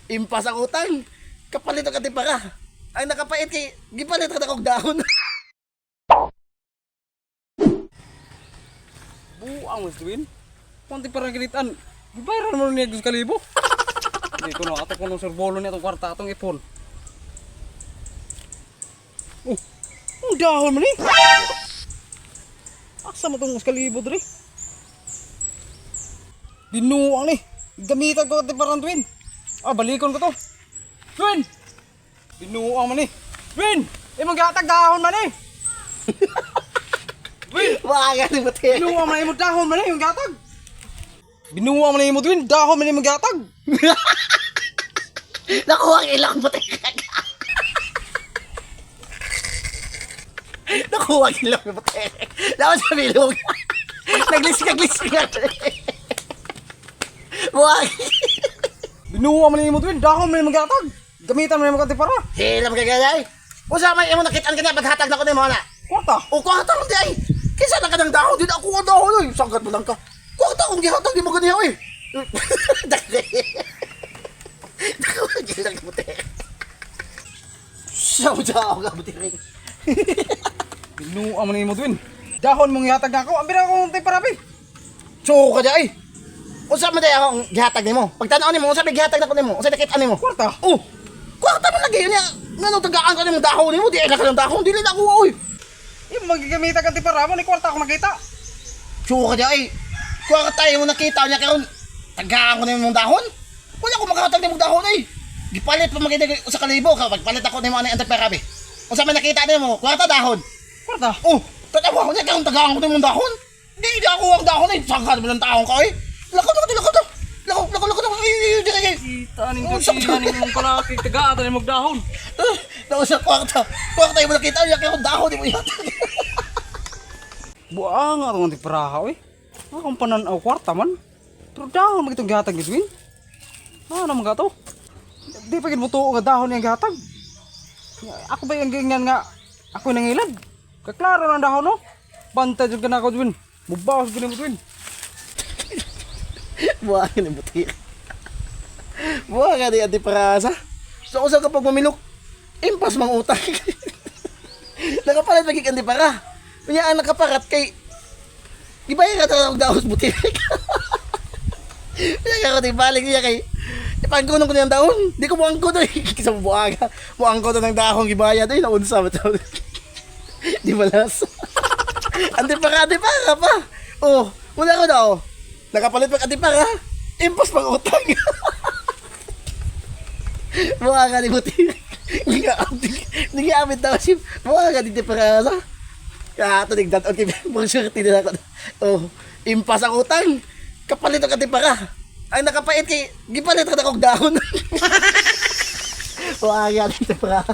Impas ang utang. Kapalit ang katipara. Ang nakapait kay gipalit ka na kong dahon. Buang mas duwin. Kunti parang gilitan. Gibayaran mo niya 2,000. Hindi ko na ato ko nung serbolo niya itong kwarta atong ipon. Ang dahon mo ni. Aksa mo itong 2,000 dre. Binuang ni. Gamitan ko ito parang Dwin. Balikon ko to. Dwin! Binuang mo ni. Dwin! Imong gatag dahon man ni. Dwin! Wala ni mo te. Binuang mo na imong dahon man ni imong gatag. Binuang mo na imong Dwin. Dahon man ni imong gatag. Nakuha ang ilang mo te. Nakuha ang ilang mo te. Dapat sa bilog. Naglisik. Wag. Binuang mo na imong Dwin. Dahon man ni imong gatag. Gamitan mo na imong katipara. Hilam ka gayay. Usa may imo nakitaan ka na paghatag na ko nimo na. Kwarta. O kwarta mo di ay. Kisa na ka ng dahon, di na ako ang dahon oy. Sangkat mo lang ka. Kwarta kong gihatag di mo ganiya oy. Dako gilang mo te. Siyaw ka mo te. Binuang mo na imong Dwin. Dahon mong ihatag ako. Ambira akong tipara pi. Suko ka di ay. Usa mo di akong gihatag nimo. Pagtanaw nimo, usa may gihatag na ko nimo. Usa nakita nimo. Kwarta. Oh. Kwarta mo lagi niya. Ngano tagaan ka nimo dahon nimo, di ay na ka ng dahon, dili na ako oy. Yung magigamitan ka tipara mo ni kwarta ako nakita. Suko ka di ay. Kwarta mo nakita niya karon. Tagaan ko nimo dahon. Wala ko makahatag nimo dahon ay. Gipalit pa magida sa kalibo ka pagpalit ako nimo ani antiperabi. Unsa man nakita nimo? Kwarta dahon. Kwarta. Oh, tatawa ko niya karon tagaan ko nimo dahon. Di ako ang dahon ay sangkad mo ng taong ka ay. Lako. Kita ning kasihan ning pala tigaan ni magdahon. Daw sa kwarta. Kwarta mo nakita niya karon dahon mo ihatag. Buang atong tipara oy. Akong pananaw kwarta man. Pero dahon magitong gihatag ni Dwin. Ano man gato? Di pa gid mo tuo nga dahon yang gihatag. Ako ba yung ganyan nga ako nangilad? Kaklaro na dahon no. Bantay jud kana ko Dwin. Mubawas gid mo Dwin. Buwan ni butir. Buwan nga di antiparasa. So usa kapag mamilok, impas mang utang. Nakapalit lagi kan para. Kunya ang nakaparat kay gibayad ka ta og daos butir. Kaya ko di balik niya kay ipangkunon ko niyang daon. Di ko buang ko doy. Kisa buaga. Buang ko to ng dahon gibayad ay naunsa ba to. Di balas. Antipara pa. Oh, wala ko daw. Nakapalit pag antipara. Impas pang utang. Buha ka ni butir. Hindi amit daw si buha ka ni antipara sa. Kaya ito nigdat. Okay, bonjour tinila ko. Oh, impas ang utang. Kapalit ang antipara. Ang nakapait kay gipalit ka na kong dahon. Buha ka ni antipara.